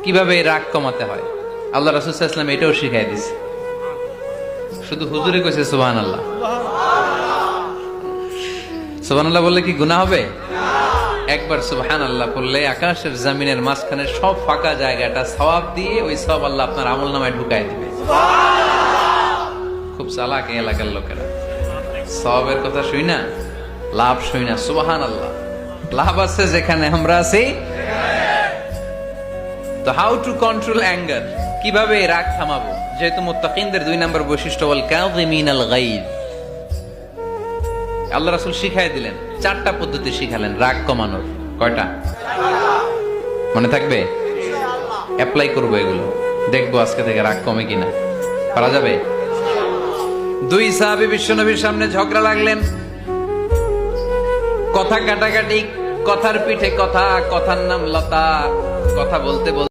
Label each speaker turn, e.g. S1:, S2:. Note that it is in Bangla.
S1: কিভাবে এই রাগ কমাতে হয় আল্লাহ রাসূল সাল্লাল্লাহু আলাইহি ওয়াসাল্লাম এটাও শিখাই দিয়েছে। শুধু হুজুরে কইছে সুবহানাল্লাহ। সুবহানাল্লাহ বললে কি গুনাহ হবে? একবার সুবহানাল্লাহ বললে আকাশের জমিনের মাঝখানে সব ফাঁকা জায়গাটা সওয়াব দিয়ে ওই সওয়াব আল্লাহ আপনার আমলনামায় ঢুকাই দিবে। খুব চালাক এই এলাকার লোকেরা, সওয়াবের কথা শুই না, লাভ শুই না। সুবহানাল্লাহ, লাভ আছে যেখানে আমরা আছি। তো হাউ টু কন্ট্রোল অ্যাঙ্গার, কিভাবে রাগ থামাবো? যেহেতু মুত্তাকিনদের 2 নম্বর বৈশিষ্ট্য ওয়াল কাযিমিনাল গায়জ, আল্লাহ রাসূল শিখাই দিলেন 4টা পদ্ধতি শিখালেন রাগ কমানোর। কয়টা মনে থাকবে? অ্যাপ্লাই করবো এগুলো, দেখবো আজকে থেকে রাগ কমে কিনা। পারা যাবে? 2 সাহাবী বিশ্বনবীর সামনে ঝগড়া লাগলেন, কথা কাটাকাটি, কথার পিঠে কথা, কথার নাম লতা। কথা বলতে বলতে